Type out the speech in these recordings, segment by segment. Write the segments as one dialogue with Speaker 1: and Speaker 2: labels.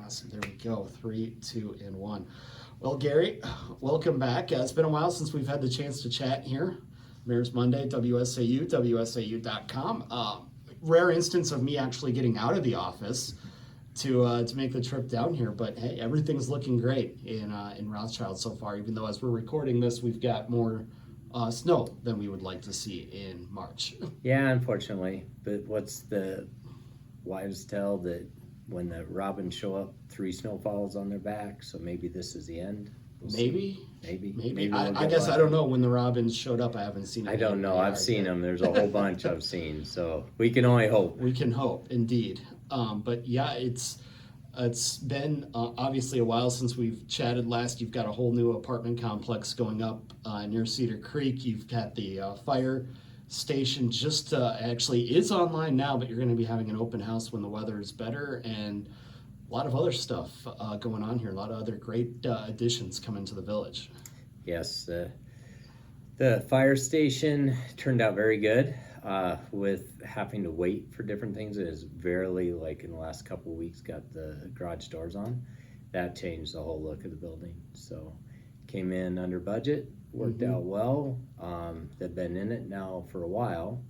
Speaker 1: Awesome. There we go. 3, 2, and 1. Well, Gary, welcome back. It's been a while since we've had the chance to chat here. Mayor's Monday, WSAU, WSAU.com. Rare instance of me actually getting out of the office to make the trip down here, but hey, everything's looking great in Rothschild so far. Even though as we're recording this, we've got more snow than we would like to see in March.
Speaker 2: Yeah, unfortunately. But what's the wives' tale that when the robins show up, 3 snowfalls on their back? So maybe this is the end. We'll
Speaker 1: Maybe.
Speaker 2: We'll
Speaker 1: I guess I don't know. When the robins showed up, I haven't seen it.
Speaker 2: I don't know. I've seen them. There's a whole bunch I've seen. So we can only hope.
Speaker 1: We can hope, indeed. But yeah, it's been obviously a while since we've chatted last. You've got a whole new apartment complex going up near Cedar Creek. You've got the fire station just actually is online now, but you're going to be having an open house when the weather is better, and a lot of other stuff going on here. A lot of other great additions coming to the village.
Speaker 2: Yes, the fire station turned out very good. With having to wait for different things, it is barely, like in the last couple of weeks, got the garage doors on. That changed the whole look of the building. So came in under budget, worked out well. They've been in it now for a while,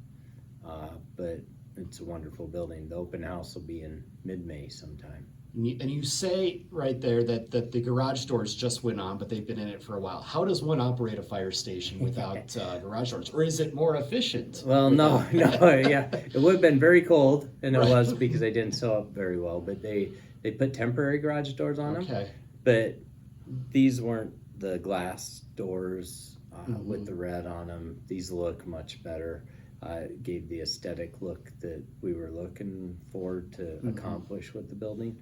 Speaker 2: but it's a wonderful building. The open house will be in mid-May sometime.
Speaker 1: And you say right there that the garage doors just went on, but they've been in it for a while. How does one operate a fire station without garage doors? Or is it more efficient?
Speaker 2: Well, no, yeah. It would have been very cold, and it was because they didn't sew up very well. But they put temporary garage doors on them.
Speaker 1: Okay.
Speaker 2: But these weren't the glass doors with the red on them. These look much better. Gave the aesthetic look that we were looking for to accomplish with the building.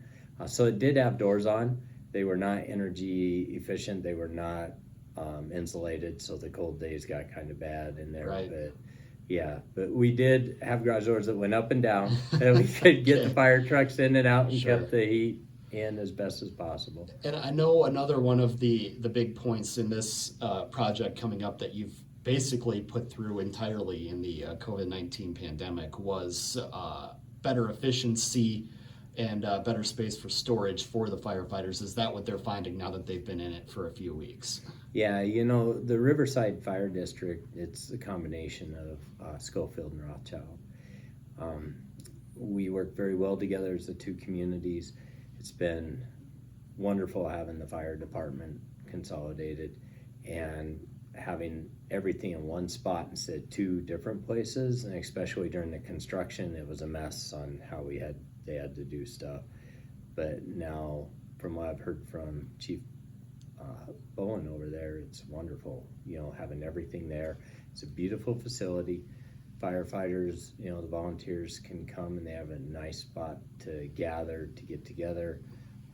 Speaker 2: So it did have doors on. They were not energy efficient. They were not insulated, so the cold days got kind of bad in there.
Speaker 1: Right.
Speaker 2: But yeah, but we did have garage doors that went up and down, and we could get the fire trucks in and out and kept the heat in as best as possible.
Speaker 1: And I know another one of the big points in this project coming up that you've basically put through entirely in the COVID-19 pandemic was better efficiency and better space for storage for the firefighters. Is that what they're finding now that they've been in it for a few weeks?
Speaker 2: Yeah, the Riverside Fire District, it's a combination of Schofield and Rothschild. We work very well together as the two communities. It's been wonderful having the fire department consolidated and having everything in one spot instead of 2 different places, and especially during the construction, it was a mess on how they had to do stuff. But now, from what I've heard from Chief Bowen over there, it's wonderful, having everything there. It's a beautiful facility. Firefighters, the volunteers can come and they have a nice spot to gather, to get together.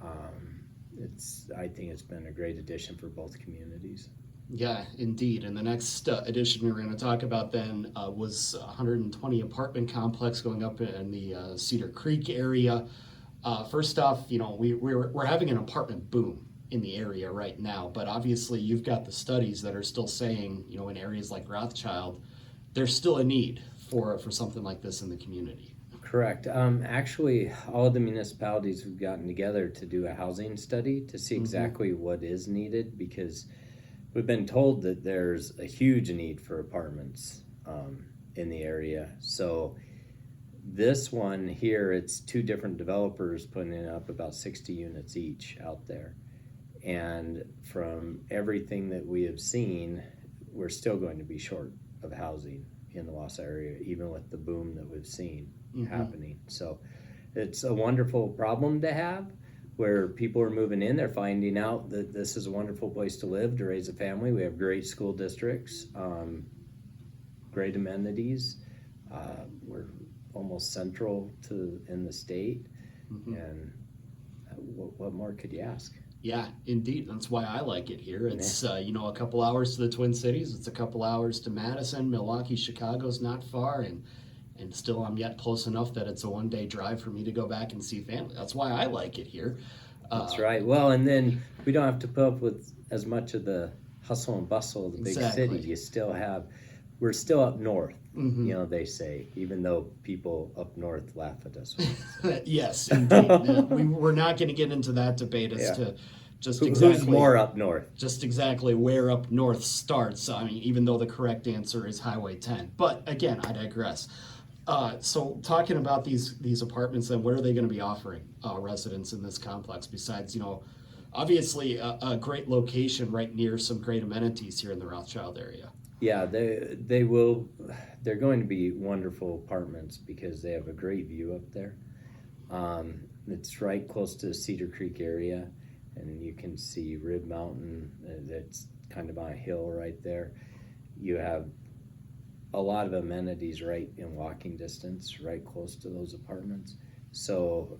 Speaker 2: I think it's been a great addition for both communities.
Speaker 1: Yeah, indeed. And the next addition we were going to talk about then was 120 apartment complex going up in the Cedar Creek area. First off, we're having an apartment boom in the area right now, but obviously you've got the studies that are still saying, in areas like Rothschild, there's still a need for something like this in the community.
Speaker 2: Correct. Actually, all of the municipalities have gotten together to do a housing study to see exactly what is needed, because we've been told that there's a huge need for apartments in the area. So this one here, it's 2 different developers putting up about 60 units each out there. And from everything that we have seen, we're still going to be short of housing in the Wausau area, even with the boom that we've seen happening. So it's a wonderful problem to have, where people are moving in. They're finding out that this is a wonderful place to live, to raise a family. We have great school districts, great amenities. We're almost central in the state. And what more could you ask?
Speaker 1: Yeah, indeed. That's why I like it here. It's, a couple hours to the Twin Cities. It's a couple hours to Madison. Milwaukee, Chicago's not far. And still I'm yet close enough that it's a one-day drive for me to go back and see family. That's why I like it here.
Speaker 2: That's right. Well, and then we don't have to put up with as much of the hustle and bustle of the big city. We're still up north. They say, even though people up north laugh at us. When we say
Speaker 1: Yes, indeed. We're not going to get into that debate as
Speaker 2: Yeah.
Speaker 1: to just
Speaker 2: Who's
Speaker 1: exactly
Speaker 2: more up north?
Speaker 1: just exactly where up north starts. I mean, even though the correct answer is Highway 10. But again, I digress. So talking about these apartments, then what are they going to be offering residents in this complex besides, obviously a great location right near some great amenities here in the Rothschild area?
Speaker 2: Yeah, they will. They're going to be wonderful apartments because they have a great view up there. It's right close to the Cedar Creek area, and you can see Rib Mountain. That's kind of on a hill right there. You have a lot of amenities right in walking distance, right close to those apartments. So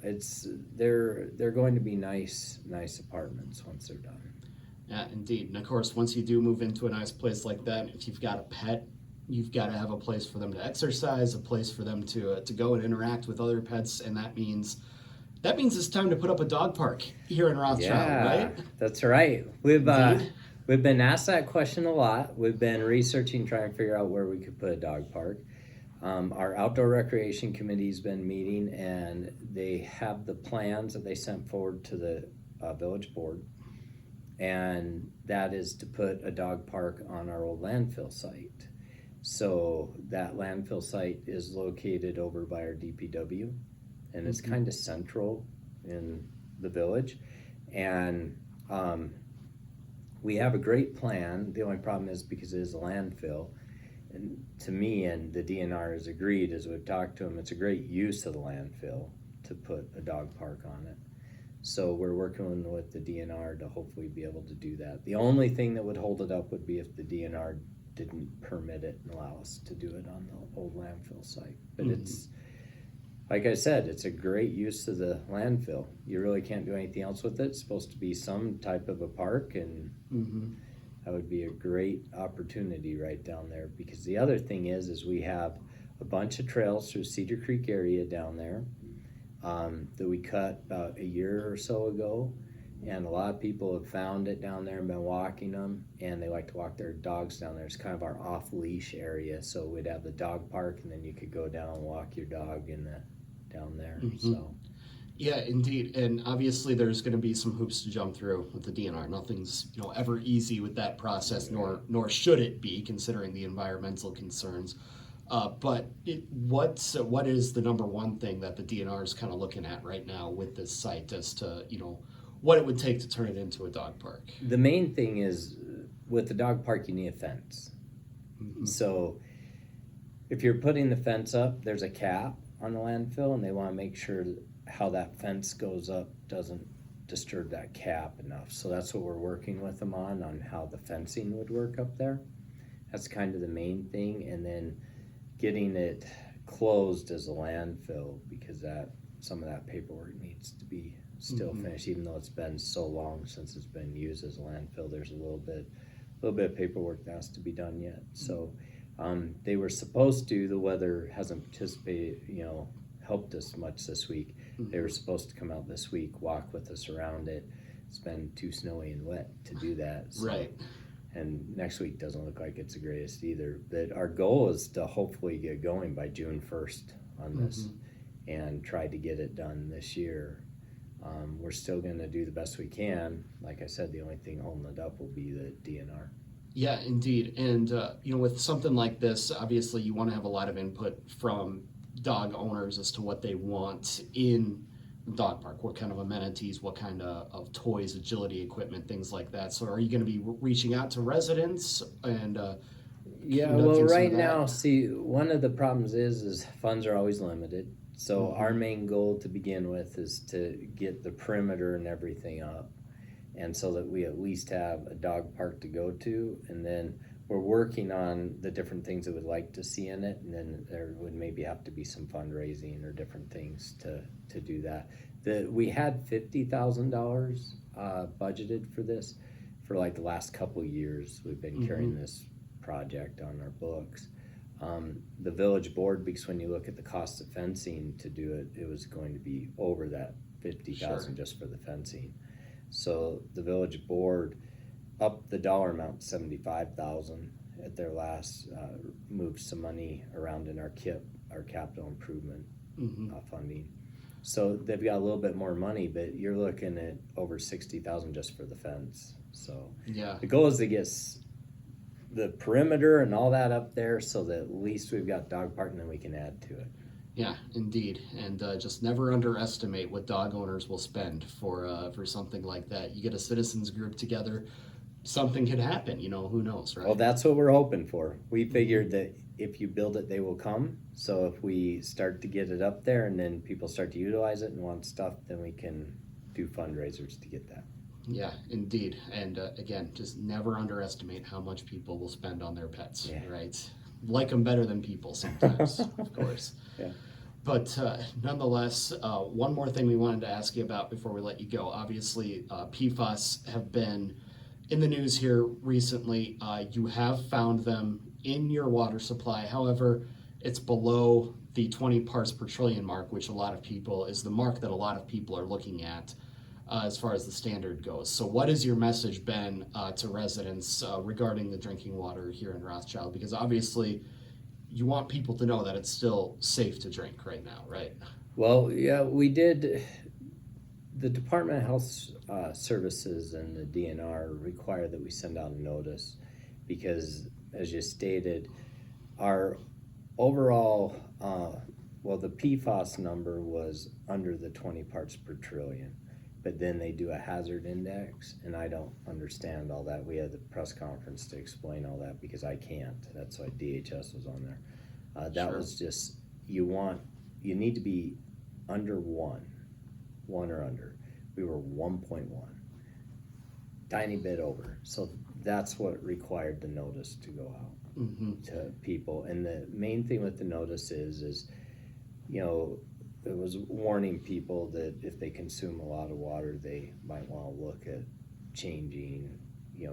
Speaker 2: they're going to be nice apartments once they're done.
Speaker 1: Yeah, indeed. And of course, once you do move into a nice place like that, if you've got a pet, you've got to have a place for them to exercise, a place for them to go and interact with other pets, and that means it's time to put up a dog park here in Rothschild,
Speaker 2: Yeah,
Speaker 1: right?
Speaker 2: that's right.
Speaker 1: Indeed.
Speaker 2: We've been asked that question a lot. We've been researching, trying to figure out where we could put a dog park. Our outdoor recreation committee's been meeting, and they have the plans that they sent forward to the village board, and that is to put a dog park on our old landfill site. So that landfill site is located over by our DPW, and it's kind of central in the village. And we have a great plan. The only problem is because it is a landfill, and to me, and the DNR has agreed as we've talked to them, it's a great use of the landfill to put a dog park on it. So we're working with the DNR to hopefully be able to do that. The only thing that would hold it up would be if the DNR didn't permit it and allow us to do it on the old landfill site. But it's, like I said, it's a great use of the landfill. You really can't do anything else with it. It's supposed to be some type of a park, and that would be a great opportunity right down there. Because the other thing is we have a bunch of trails through Cedar Creek area down there that we cut about a year or so ago, and a lot of people have found it down there and been walking them, and they like to walk their dogs down there. It's kind of our off-leash area, so we'd have the dog park, and then you could go down and walk your dog down there. So
Speaker 1: Yeah, indeed. And obviously there's going to be some hoops to jump through with the DNR. Nothing's ever easy with that process, nor should it be, considering the environmental concerns. But what is the number one thing that the DNR is kind of looking at right now with this site as to what it would take to turn it into a dog park?
Speaker 2: the main thing is with the dog park, you need a fence. So if you're putting the fence up, there's a cap on the landfill, and they want to make sure how that fence goes up doesn't disturb that cap enough. So that's what we're working with them on how the fencing would work up there. That's kind of the main thing. And then getting it closed as a landfill, because some of that paperwork needs to be still finished, even though it's been so long since it's been used as a landfill. There's a little bit of paperwork that has to be done yet. So they were supposed to, the weather hasn't helped us much this week. They were supposed to come out this week, walk with us around it. It's been too snowy and wet to do that. So,
Speaker 1: Right.
Speaker 2: and next week doesn't look like it's the greatest either. But our goal is to hopefully get going by June 1st on this and try to get it done this year. We're still going to do the best we can. Like I said, the only thing holding it up will be the DNR.
Speaker 1: Yeah, indeed. And, with something like this, obviously you want to have a lot of input from dog owners as to what they want in the dog park, what kind of amenities, what kind of toys, agility equipment, things like that. So are you going to be reaching out to residents and
Speaker 2: Yeah,
Speaker 1: conducting
Speaker 2: well,
Speaker 1: some of
Speaker 2: right
Speaker 1: that?
Speaker 2: now, see, one of the problems is funds are always limited. So our main goal to begin with is to get the perimeter and everything up, and so that we at least have a dog park to go to. And then we're working on the different things that we'd like to see in it, and then there would maybe have to be some fundraising or different things to do that. We had $50,000 budgeted for this for like the last couple of years. We've been carrying this project on our books. The village board, because when you look at the cost of fencing to do it, it was going to be over that $50,000 just for the fencing. So the village board upped the dollar amount to $75,000, at their last moved some money around in our KIP, our capital improvement funding. So they've got a little bit more money, but you're looking at over 60,000 just for the fence. So
Speaker 1: Yeah.
Speaker 2: the goal is to get the perimeter and all that up there, so that at least we've got dog park, and then we can add to it.
Speaker 1: Yeah, indeed, and just never underestimate what dog owners will spend for something like that. You get a citizens group together, something could happen. Who knows, right?
Speaker 2: Well, that's what we're hoping for. We figured that if you build it, they will come. So if we start to get it up there and then people start to utilize it and want stuff, then we can do fundraisers to get that.
Speaker 1: Yeah, indeed, and again, just never underestimate how much people will spend on their pets, right? Like them better than people sometimes, of course.
Speaker 2: Yeah.
Speaker 1: But nonetheless, one more thing we wanted to ask you about before we let you go. Obviously, PFAS have been in the news here recently. You have found them in your water supply. However, it's below the 20 parts per trillion mark, which is the mark that a lot of people are looking at as far as the standard goes. So what has your message been to residents regarding the drinking water here in Rothschild? Because obviously you want people to know that it's still safe to drink right now, right?
Speaker 2: Well, yeah, we did. The Department of Health Services and the DNR require that we send out a notice because, as you stated, our overall, the PFAS number was under the 20 parts per trillion. But then they do a hazard index, and I don't understand all that. We had the press conference to explain all that because I can't. That's why DHS was on there. That was just, you need to be under one or under. We were 1.1, tiny bit over. So that's what required the notice to go out to people. And the main thing with the notice is it was warning people that if they consume a lot of water, they might want to look at changing,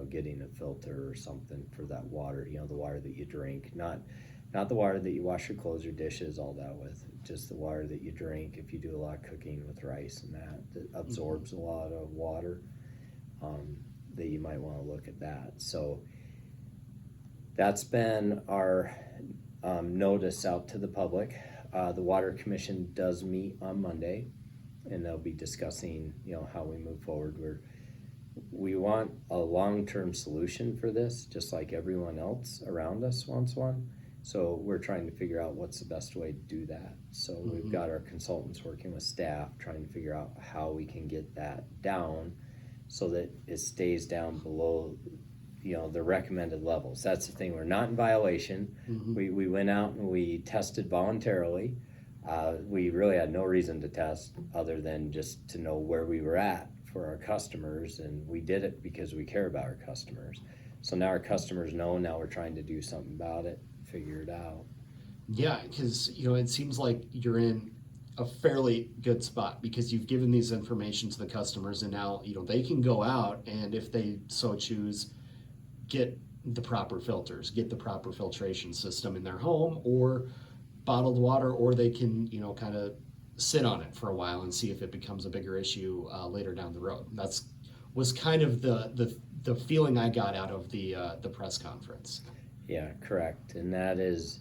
Speaker 2: getting a filter or something for that water, the water that you drink, not the water that you wash your clothes, your dishes, all that with, just the water that you drink. If you do a lot of cooking with rice and that absorbs a lot of water, that you might want to look at that. So that's been our notice out to the public. The Water Commission does meet on Monday, and they'll be discussing, how we move forward. We want a long-term solution for this, just like everyone else around us wants one. So we're trying to figure out what's the best way to do that. So we've got our consultants working with staff, trying to figure out how we can get that down so that it stays down below the recommended levels. That's the thing. We're not in violation. We went out and we tested voluntarily. We really had no reason to test other than just to know where we were at for our customers, and we did it because we care about our customers. So now our customers know. Now we're trying to do something about it, figure it out.
Speaker 1: Yeah, because it seems like you're in a fairly good spot because you've given these information to the customers, and now they can go out and, if they so choose, get the proper filters, get the proper filtration system in their home or bottled water, or they can, kind of sit on it for a while and see if it becomes a bigger issue later down the road. Was kind of the feeling I got out of the press conference.
Speaker 2: Yeah, correct. And that is,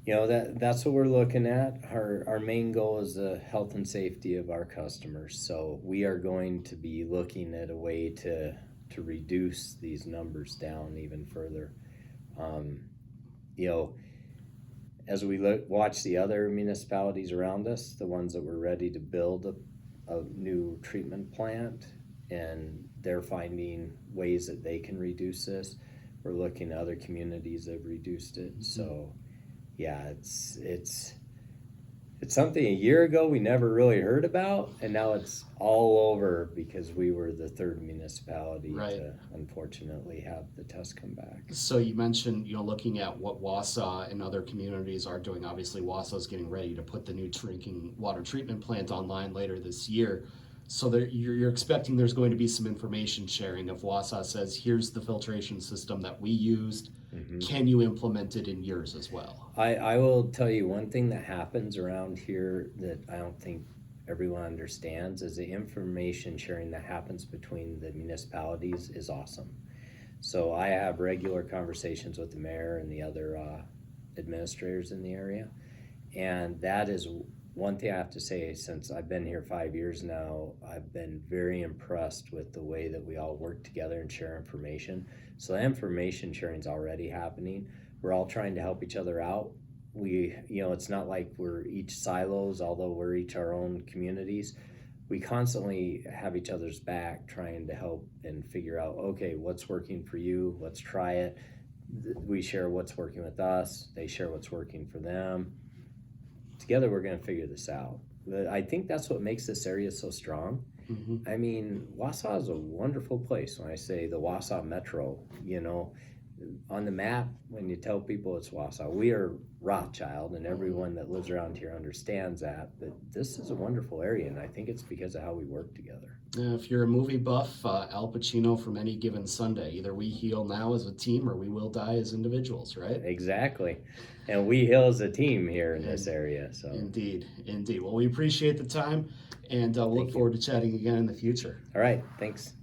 Speaker 2: that's what we're looking at. Our main goal is the health and safety of our customers. So we are going to be looking at a way to reduce these numbers down even further. As we watch the other municipalities around us, the ones that were ready to build a new treatment plant, and they're finding ways that they can reduce this. We're looking at other communities that have reduced it. So yeah, it's something a year ago we never really heard about, and now it's all over because we were the third municipality to unfortunately have the test come back.
Speaker 1: So you mentioned, looking at what Wausau and other communities are doing. Obviously, Wausau is getting ready to put the new drinking water treatment plant online later this year. So you're expecting there's going to be some information sharing. If Wausau says, here's the filtration system that we used, can you implement it in yours as well?
Speaker 2: I will tell you one thing that happens around here that I don't think everyone understands is the information sharing that happens between the municipalities is awesome. So I have regular conversations with the mayor and the other administrators in the area. And that is one thing I have to say, since I've been here 5 years now, I've been very impressed with the way that we all work together and share information. So the information sharing is already happening. We're all trying to help each other out. It's not like we're each silos, although we're each our own communities. We constantly have each other's back trying to help and figure out, okay, what's working for you? Let's try it. We share what's working with us. They share what's working for them. Together, we're going to figure this out. But I think that's what makes this area so strong.
Speaker 1: Mm-hmm.
Speaker 2: I mean, Wausau is a wonderful place. When I say the Wausau Metro, on the map, when you tell people it's Wausau, we are Rothschild, and everyone that lives around here understands that. But this is a wonderful area, and I think it's because of how we work together.
Speaker 1: If you're a movie buff, Al Pacino from Any Given Sunday, either we heal now as a team or we will die as individuals, right?
Speaker 2: Exactly. And we heal as a team here in this area. So
Speaker 1: Indeed. Well, we appreciate the time, and we'll look forward to chatting again in the future.
Speaker 2: All right. Thanks.